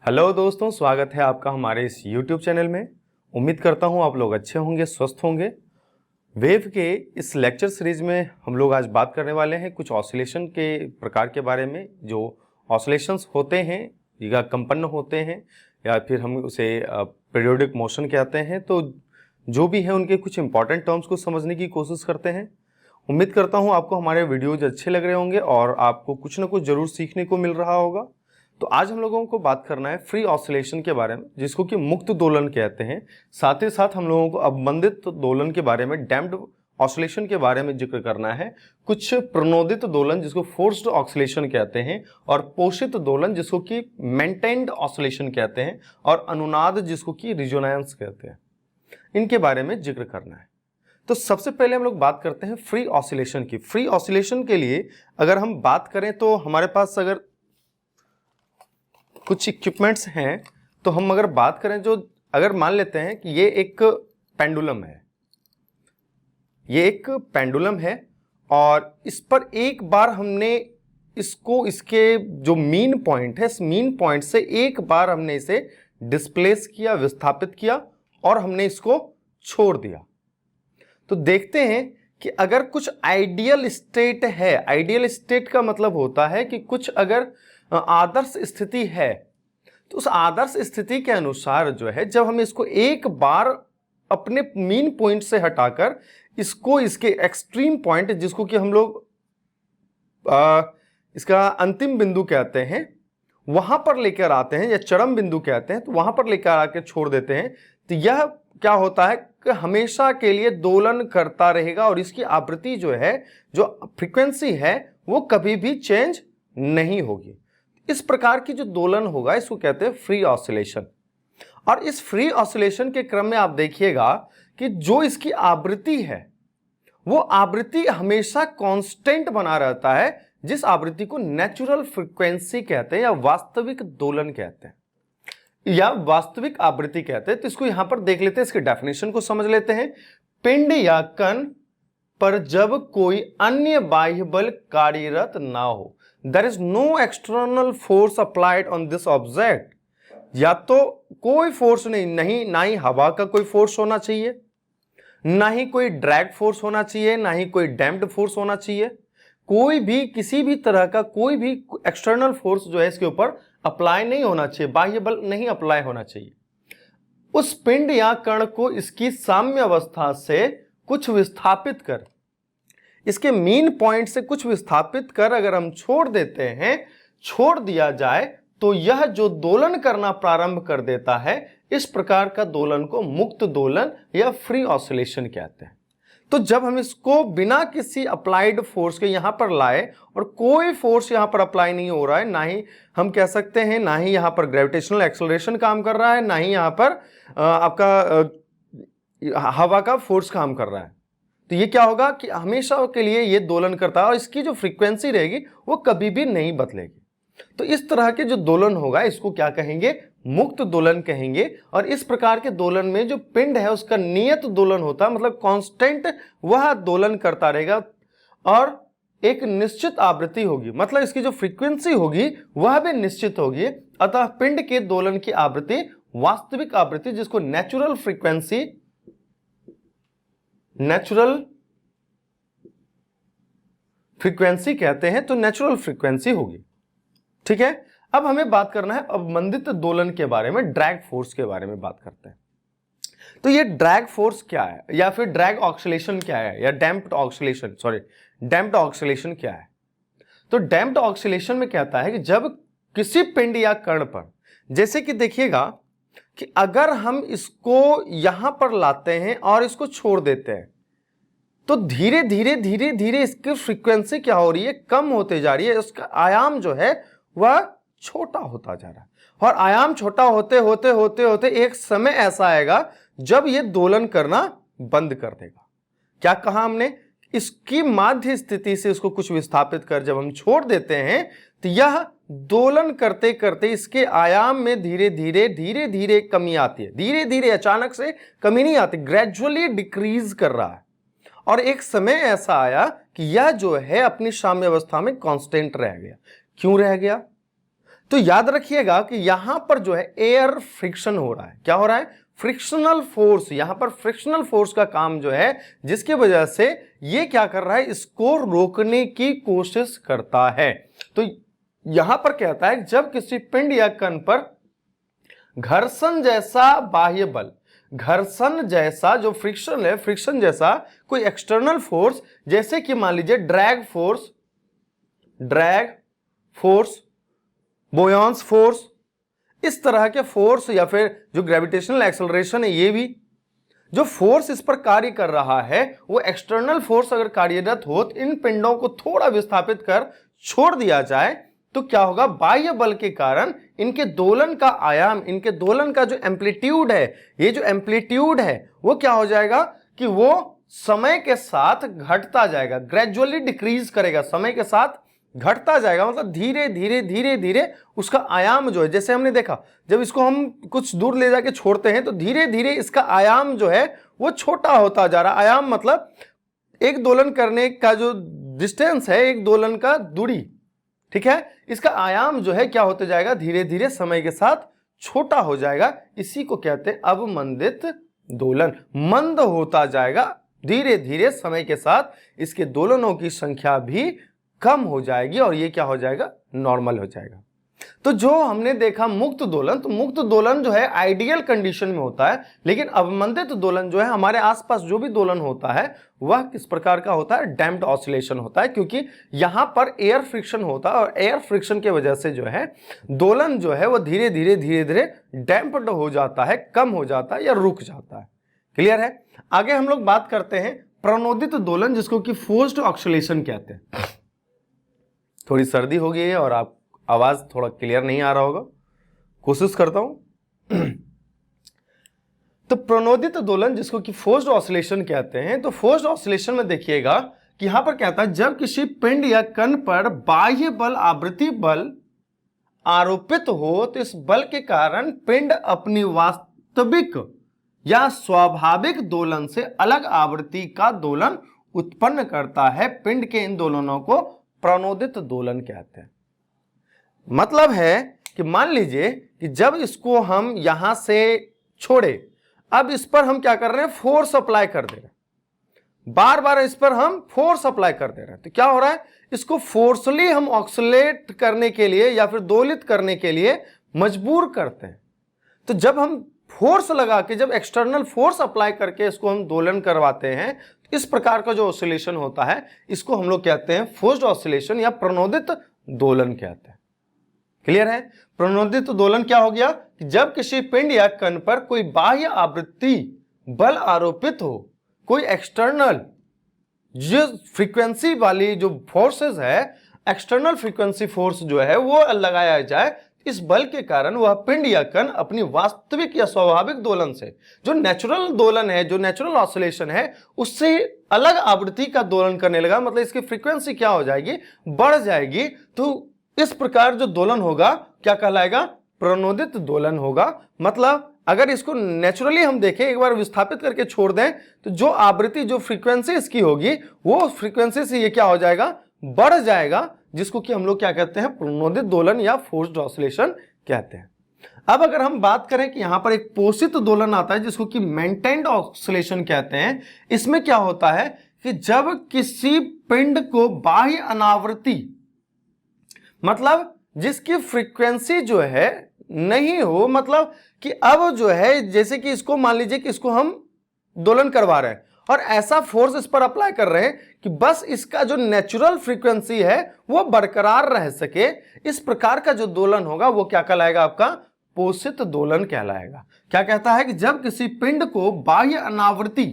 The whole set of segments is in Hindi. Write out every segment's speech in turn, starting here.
हेलो दोस्तों, स्वागत है आपका हमारे इस YouTube चैनल में। उम्मीद करता हूँ आप लोग अच्छे होंगे, स्वस्थ होंगे। वेव के इस लेक्चर सीरीज में हम लोग आज बात करने वाले हैं कुछ ऑसिलेशन के प्रकार के बारे में। जो ऑसिलेशंस होते हैं या कंपन होते हैं या फिर हम उसे पीरियोडिक मोशन कहते हैं, तो जो भी है उनके कुछ इंपॉर्टेंट टर्म्स को समझने की कोशिश करते हैं। उम्मीद करता हूँ आपको हमारे वीडियोज अच्छे लग रहे होंगे और आपको कुछ ना कुछ ज़रूर सीखने को मिल रहा होगा। तो आज हम लोगों को बात करना है फ्री ऑसिलेशन के बारे में, जिसको कि मुक्त दोलन कहते हैं। साथ ही साथ हम लोगों को अवमंदित दोलन के बारे में, डैम्प्ड ऑसिलेशन के बारे में जिक्र करना है। कुछ प्रणोदित दोलन जिसको फोर्स्ड ऑसिलेशन कहते हैं, और पोषित दोलन जिसको कि मेंटेन्ड ऑसिलेशन कहते हैं, और अनुनाद जिसको कि रिजोनेंस कहते हैं। इनके बारे में जिक्र करना है। तो सबसे पहले हम लोग बात करते हैं फ्री ऑसिलेशन की। फ्री ऑसिलेशन के लिए अगर हम बात करें तो हमारे पास अगर कुछ इक्विपमेंट्स हैं, तो हम अगर बात करें, जो अगर मान लेते हैं कि ये एक पेंडुलम है, ये एक पेंडुलम है और इस पर एक बार हमने इसको, इसके जो मीन पॉइंट है, इस मीन पॉइंट से एक बार हमने इसे डिस्प्लेस किया, विस्थापित किया और हमने इसको छोड़ दिया। तो देखते हैं कि अगर कुछ आइडियल स्टेट है, आइडियल स्टेट का मतलब होता है कि कुछ अगर आदर्श स्थिति है, तो उस आदर्श स्थिति के अनुसार जो है, जब हम इसको एक बार अपने मीन पॉइंट से हटाकर इसको इसके एक्सट्रीम पॉइंट, जिसको कि हम लोग इसका अंतिम बिंदु कहते हैं, वहां पर लेकर आते हैं या चरम बिंदु कहते हैं, तो वहां पर लेकर आकर छोड़ देते हैं, तो यह क्या होता है कि हमेशा के लिए दोलन करता रहेगा और इसकी आवृत्ति जो है, जो फ्रीक्वेंसी है, वो कभी भी चेंज नहीं होगी। इस प्रकार की जो दोलन होगा, इसको कहते हैं फ्री ऑसिलेशन। और इस फ्री ऑसिलेशन के क्रम में आप देखिएगा कि जो इसकी आवृत्ति है, वो आवृत्ति हमेशा कांस्टेंट बना रहता है, जिस आवृत्ति को नेचुरल फ्रीक्वेंसी कहते हैं या वास्तविक दोलन कहते हैं या वास्तविक आवृत्ति कहते हैं। तो इसको यहां पर देख लेते हैं, इसके डेफिनेशन को समझ लेते हैं। पिंड या कण पर जब कोई अन्य बाह्य बल कार्यरत ना हो, there is no external force applied on this object. या तो कोई फोर्स नहीं, ना ही हवा का कोई फोर्स होना चाहिए, ना ही कोई ड्रैग फोर्स होना चाहिए, ना ही कोई डैम्प्ड फोर्स होना चाहिए। कोई भी, किसी भी तरह का कोई भी एक्सटर्नल फोर्स जो है इसके ऊपर अप्लाई नहीं होना चाहिए, बाह्य बल नहीं अप्लाई होना चाहिए। उस पिंड या कण को इसकी साम्य अवस्था से कुछ विस्थापित कर, इसके मीन पॉइंट से कुछ विस्थापित कर अगर हम छोड़ देते हैं, छोड़ दिया जाए, तो यह जो दोलन करना प्रारंभ कर देता है, इस प्रकार का दोलन को मुक्त दोलन या फ्री ऑसिलेशन कहते हैं। तो जब हम इसको बिना किसी अप्लाइड फोर्स के यहां पर लाए और कोई फोर्स यहां पर अप्लाई नहीं हो रहा है, ना ही हम कह सकते हैं, ना ही यहां पर ग्रेविटेशनल एक्सेलरेशन काम कर रहा है, ना ही यहां पर आपका हवा का फोर्स काम कर रहा है, तो ये क्या होगा कि हमेशा के लिए ये दोलन करता है और इसकी जो फ्रीक्वेंसी रहेगी वो कभी भी नहीं बदलेगी। तो इस तरह के जो दोलन होगा, इसको क्या कहेंगे? मुक्त दोलन कहेंगे। और इस प्रकार के दोलन में जो पिंड है उसका नियत दोलन होता है, मतलब कांस्टेंट वह दोलन करता रहेगा और एक निश्चित आवृत्ति होगी, मतलब इसकी जो फ्रीक्वेंसी होगी वह भी निश्चित होगी। अतः पिंड के दोलन की आवृत्ति वास्तविक आवृत्ति, जिसको नेचुरल फ्रीक्वेंसी, नेचुरल फ्रीक्वेंसी कहते हैं, तो नेचुरल फ्रीक्वेंसी होगी। ठीक है, अब हमें बात करना है अवमंदित दोलन के बारे में, ड्रैग फोर्स के बारे में बात करते हैं। तो ये ड्रैग फोर्स क्या है, या फिर ड्रैग ऑक्सीलेशन क्या है, या डैम्प्ड ऑक्सीलेशन, डैम्प्ड ऑक्सीलेशन क्या है? तो डैम्प्ड ऑक्सीलेशन में कहता है कि जब किसी पिंड या कण पर, जैसे कि देखिएगा कि अगर हम इसको यहां पर लाते हैं और इसको छोड़ देते हैं, तो धीरे धीरे धीरे धीरे इसकी फ्रीक्वेंसी क्या हो रही है? कम होते जा रही है। उसका आयाम जो है वह छोटा होता जा रहा है, और आयाम छोटा होते होते होते होते एक समय ऐसा आएगा जब यह दोलन करना बंद कर देगा। क्या कहा हमने? इसकी माध्य स्थिति से इसको कुछ विस्थापित कर जब हम छोड़ देते हैं, तो यह दोलन करते करते इसके आयाम में धीरे धीरे धीरे धीरे कमी आती है। धीरे धीरे, अचानक से कमी नहीं आती, ग्रेजुअली डिक्रीज कर रहा है। और एक समय ऐसा आया कि यह जो है अपनी साम्य अवस्था में कांस्टेंट रह गया। क्यों रह गया? तो याद रखिएगा कि यहां पर जो है एयर फ्रिक्शन हो रहा है। क्या हो रहा है? Frictional force. यहां पर फ्रिक्शनल फोर्स का काम जो है, जिसकी वजह से ये क्या कर रहा है, इसको रोकने की कोशिश करता है। तो यहां पर कहता है जब किसी पिंड या कण पर घर्षण जैसा बाह्य बल, घर्षण जैसा जो फ्रिक्शन है, फ्रिक्शन जैसा कोई एक्सटर्नल फोर्स, जैसे कि मान लीजिए ड्रैग फोर्स, बोयांस फोर्स, इस तरह के फोर्स, या फिर जो ग्रेविटेशनल एक्सेलरेशन है, ये भी जो फोर्स इस पर कार्य कर रहा है, वो एक्सटर्नल फोर्स अगर कार्यरत हो तो इन पिंडों को थोड़ा विस्थापित कर छोड़ दिया जाए तो क्या होगा? बाह्य बल के कारण इनके दोलन का आयाम, इनके दोलन का जो एम्पलीट्यूड है, ये जो एम्पलीट्यूड है वो क्या हो जाएगा कि वो समय के साथ घटता जाएगा, ग्रेजुअली डिक्रीज करेगा, समय के साथ घटता जाएगा। मतलब धीरे धीरे धीरे धीरे उसका आयाम जो है, जैसे हमने देखा जब इसको हम कुछ दूर ले जाके छोड़ते हैं तो धीरे धीरे इसका आयाम जो है वो छोटा होता जा रहा है। आयाम मतलब एक दोलन करने का जो डिस्टेंस है, एक दोलन का दूरी, ठीक है, इसका आयाम जो है क्या होते जाएगा? धीरे धीरे समय के साथ छोटा हो जाएगा। इसी को कहते हैं अवमंदित दोलन। मंद होता जाएगा धीरे धीरे, समय के साथ इसके दोलनों की संख्या भी कम हो जाएगी और ये क्या हो जाएगा? नॉर्मल हो जाएगा। तो जो हमने देखा मुक्त दोलन, तो मुक्त दोलन जो है आइडियल कंडीशन में होता है, लेकिन अवमंदित दोलन जो है, हमारे आसपास जो भी दोलन होता है वह किस प्रकार का होता है? डैम्प्ड ऑसिलेशन होता है, क्योंकि यहां पर एयर फ्रिक्शन होता है और एयर फ्रिक्शन की वजह से जो है दोलन जो है वो धीरे धीरे डैम्प्ड हो जाता है, कम हो जाता है या रुक जाता है। क्लियर है? आगे हम लोग बात करते हैं प्रणोदित दोलन, जिसको कि फोर्स्ड ऑसिलेशन कहते हैं। थोड़ी सर्दी हो गई है और आप आवाज थोड़ा क्लियर नहीं आ रहा होगा, कोशिश करता हूं। तो प्रणोदित दोलन, जिसको कि फोर्स्ड ऑसिलेशन कहते हैं, तो फोर्स्ड ऑसिलेशन में देखिएगा कि यहां पर कहता है जब किसी पिंड या कण पर बाह्य बल, आवृत्ति बल आरोपित हो तो इस बल के कारण पिंड अपनी वास्तविक या स्वाभाविक दोलन से अलग आवृत्ति का दोलन उत्पन्न करता है। पिंड के इन दोलनों को प्रणोदित दोलन कहते हैं। मतलब है कि मान लीजिए कि जब इसको हम यहां से छोड़े, अब इस पर हम क्या कर रहे हैं? फोर्स अप्लाई कर दे रहे हैं, बार बार इस पर हम फोर्स अप्लाई कर दे रहे हैं। तो क्या हो रहा है? इसको फोर्सली हम ऑक्सीलेट करने के लिए या फिर दोलित करने के लिए मजबूर करते हैं। तो जब हम फोर्स लगा के, जब एक्सटर्नल फोर्स अप्लाई करके इसको हम दोलन करवाते हैं, तो इस प्रकार का जो ऑसिलेशन होता है इसको हम लोग कहते हैं फोर्स्ड ऑसिलेशन या प्रणोदित दोलन कहते हैं। क्लियर है? प्रणोदित दोलन क्या हो गया कि जब किसी पिंड या कण पर कोई बाह्य आवृत्ति बल आरोपित हो, कोई एक्सटर्नल जो फ्रीक्वेंसी वाली जो फोर्सेस है, एक्सटर्नल फ्रीक्वेंसी फोर्स जो है वो लगाया जाए, इस बल के कारण वह पिंड या कण अपनी वास्तविक या स्वाभाविक दोलन से, जो नेचुरल दोलन है, जो नेचुरल ऑसिलेशन है, उससे अलग आवृत्ति का दोलन करने लगा। मतलब इसकी फ्रीक्वेंसी क्या हो जाएगी? बढ़ जाएगी। तो इस प्रकार जो दोलन होगा क्या कहलाएगा? प्रणोदित दोलन होगा। मतलब अगर इसको नेचुरली हम देखें, एक बार विस्थापित करके छोड़ दें, तो जो आवृत्ति, जो फ्रीक्वेंसी इसकी होगी, वो फ्रीक्वेंसी से ये क्या हो जाएगा? बढ़ जाएगा, जिसको कि हम लोग क्या कहते हैं? प्रणोदित दोलन या फोर्स्ड ऑसिलेशन कहते हैं। अब अगर हम बात करें कि यहां पर एक पोषित दोलन आता है, जिसको कि मेंटेन्ड ऑसिलेशन कहते हैं। इसमें क्या होता है कि जब किसी पिंड को बाह्य अनावृत्ति, मतलब जिसकी फ्रीक्वेंसी जो है नहीं हो, मतलब कि अब जो है जैसे कि इसको मान लीजिए कि इसको हम दोलन करवा रहे हैं और ऐसा फोर्स इस पर अप्लाई कर रहे हैं कि बस इसका जो नेचुरल फ्रीक्वेंसी है वो बरकरार रह सके, इस प्रकार का जो दोलन होगा वो क्या कहलाएगा? आपका पोषित दोलन कहलाएगा। क्या कहता है कि जब किसी पिंड को बाह्य अनावृत्ति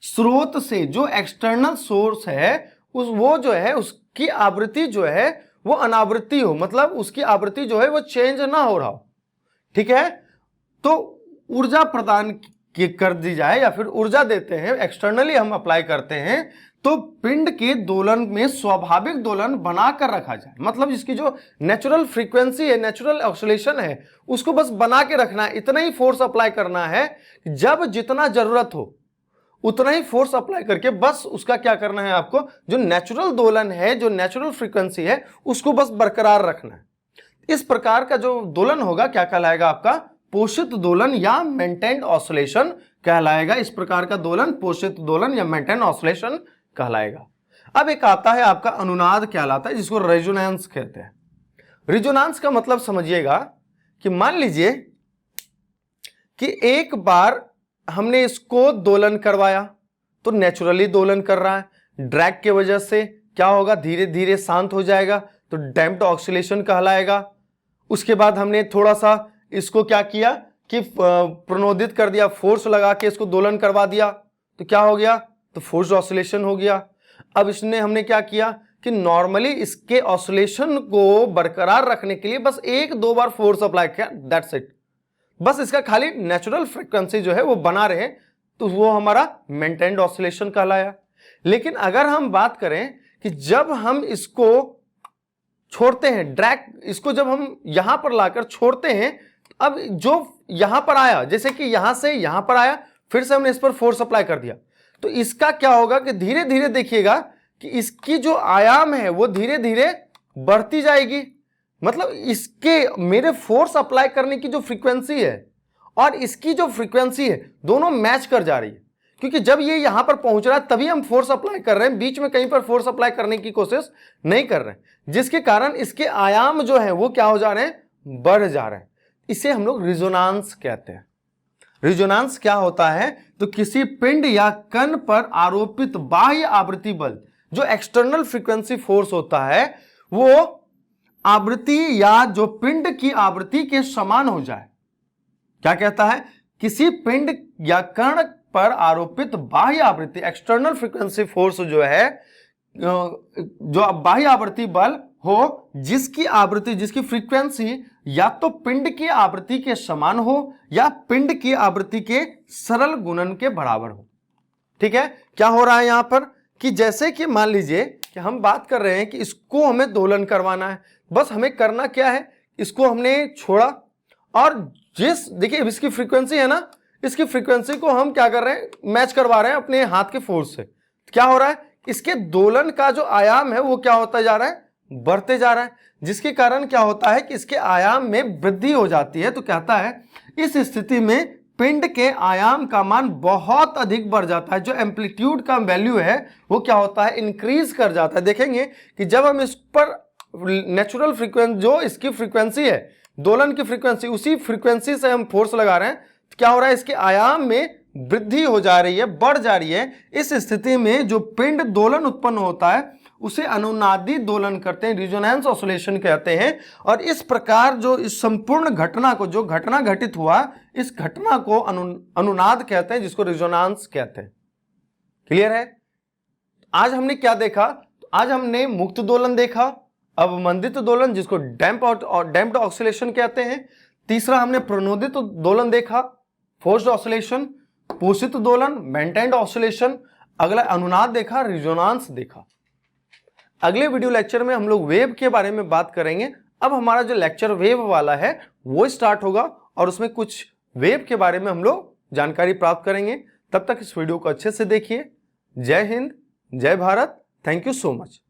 स्रोत से, जो एक्सटर्नल सोर्स है, वो जो है उसकी आवृत्ति जो है वो अनावृत्ति हो, मतलब उसकी आवृत्ति जो है वो चेंज ना हो रहा हो, ठीक है, तो ऊर्जा प्रदान कर दी जाए या फिर ऊर्जा देते हैं, एक्सटर्नली हम अप्लाई करते हैं, तो पिंड के दोलन में स्वाभाविक दोलन बनाकर रखा जाए। मतलब इसकी जो नेचुरल फ्रीक्वेंसी है, नेचुरल ऑसिलेशन है, उसको बस बना के रखना है। इतना ही फोर्स अप्लाई करना है, जब जितना जरूरत हो उतना ही फोर्स अप्लाई करके बस उसका क्या करना है? आपको जो नेचुरल दोलन है, जो नेचुरल फ्रीक्वेंसी है, उसको बस बरकरार रखना है। इस प्रकार का जो दोलन होगा क्या कहलाएगा आपका? पोषित दोलन या मेंटेन्ड ऑसिलेशन कहलाएगा। इस प्रकार का दोलन पोषित दोलन या मेंटेन्ड ऑसिलेशन कहलाएगा। अब एक आता है आपका अनुनाद कहलाता है, जिसको रेजोनेंस कहते हैं। रेजोनेंस का मतलब समझिएगा कि मान लीजिए कि एक बार हमने इसको दोलन करवाया तो नेचुरली दोलन कर रहा है, ड्रैग के वजह से क्या होगा, धीरे धीरे शांत हो जाएगा, तो डैम्प्ड ऑसिलेशन कहलाएगा। उसके बाद हमने थोड़ा सा इसको क्या किया कि प्रणोदित कर दिया, फोर्स लगा के इसको दोलन करवा दिया, तो क्या हो गया, तो फोर्स ऑसिलेशन हो गया। अब हमने क्या किया कि नॉर्मली इसके ऑसिलेशन को बरकरार रखने के लिए बस एक दो बार फोर्स अप्लाई किया, दैट्स इट। बस इसका खाली नेचुरल फ्रीक्वेंसी जो है वो बना रहे, तो वो हमारा मेंटेन्ड ऑसिलेशन कहलाया। लेकिन अगर हम बात करें कि जब हम इसको छोड़ते हैं, ड्रैग, इसको जब हम यहां पर लाकर छोड़ते हैं, अब जो यहां पर आया, जैसे कि यहां से यहां पर आया, फिर से हमने इस पर फोर्स अप्लाई कर दिया, तो इसका क्या होगा कि धीरे धीरे देखिएगा कि इसकी जो आयाम है वो धीरे धीरे बढ़ती जाएगी। मतलब इसके मेरे फोर्स अप्लाई करने की जो फ्रीक्वेंसी है और इसकी जो फ्रीक्वेंसी है दोनों मैच कर जा रही है, क्योंकि जब ये यहां पर पहुंच रहा है तभी हम फोर्स अप्लाई कर रहे हैं, बीच में कहीं पर फोर्स अप्लाई करने की कोशिश नहीं कर रहे हैं, जिसके कारण इसके आयाम जो है वो क्या हो जा रहे हैं, बढ़ जा रहे हैं। इसे हम लोग रिजोनेंस कहते हैं। रिजोनेंस क्या होता है, तो किसी पिंड या कण पर आरोपित बाह्य आवृत्ति बल, जो एक्सटर्नल फ्रीक्वेंसी फोर्स होता है, वो आवृत्ति या जो पिंड की आवृत्ति के समान हो जाए। क्या कहता है, किसी पिंड या कण पर आरोपित बाह्य आवृत्ति, एक्सटर्नल फ्रीक्वेंसी फोर्स जो है, जो बाह्य आवृत्ति बल हो, जिसकी आवृत्ति, जिसकी फ्रीक्वेंसी या तो पिंड की आवृत्ति के समान हो या पिंड की आवृत्ति के सरल गुणन के बराबर हो। ठीक है, क्या हो रहा है यहां पर कि जैसे कि मान लीजिए कि हम बात कर रहे हैं कि इसको हमें दोलन करवाना है, बस हमें करना क्या है, इसको हमने छोड़ा और देखिए इसकी फ्रीक्वेंसी है ना, इसकी फ्रीक्वेंसी को हम क्या कर रहे हैं, मैच करवा रहे हैं अपने हाथ के फोर्स से। क्या हो रहा है, इसके दोलन का जो आयाम है वो क्या होता जा रहा है, बढ़ते जा रहा है, जिसके कारण क्या होता है कि इसके आयाम में वृद्धि हो जाती है। तो कहता है इस स्थिति में पिंड के आयाम का मान बहुत अधिक बढ़ जाता है, जो एम्पलीट्यूड का वैल्यू है वो क्या होता है, इंक्रीज कर जाता है। देखेंगे कि जब हम इस पर नेचुरल फ्रीक्वेंसी, जो इसकी फ्रीक्वेंसी है, दोलन की फ्रीक्वेंसी, उसी फ्रीक्वेंसी से हम फोर्स लगा रहे हैं, तो क्या हो रहा है, इसके आयाम में वृद्धि हो जा रही है, बढ़ जा रही है। इस स्थिति में जो पिंड दोलन उत्पन्न होता है उसे अनुनादी दोलन करते हैं, रिजोनेंस ऑसिलेशन कहते हैं। और इस प्रकार जो इस संपूर्ण घटना को, जो घटना घटित हुआ, इस घटना को अनुनाद कहते हैं, जिसको रिजोनेंस कहते हैं। क्लियर है? आज हमने क्या देखा, तो आज हमने मुक्त दोलन देखा, अवमंदित दोलन जिसको डैम्प्ड ऑसिलेशन कहते हैं, तीसरा हमने प्रणोदित दोलन देखा, फोर्स्ड ऑसिलेशन, पोषित दोलन मेंटेन्ड ऑसिलेशन, अगला अनुनाद देखा, रिजोनेंस देखा। अगले वीडियो लेक्चर में हम लोग वेव के बारे में बात करेंगे। अब हमारा जो लेक्चर वेव वाला है वो स्टार्ट होगा और उसमें कुछ वेव के बारे में हम लोग जानकारी प्राप्त करेंगे। तब तक इस वीडियो को अच्छे से देखिए। जय हिंद, जय Bharat, thank you so much.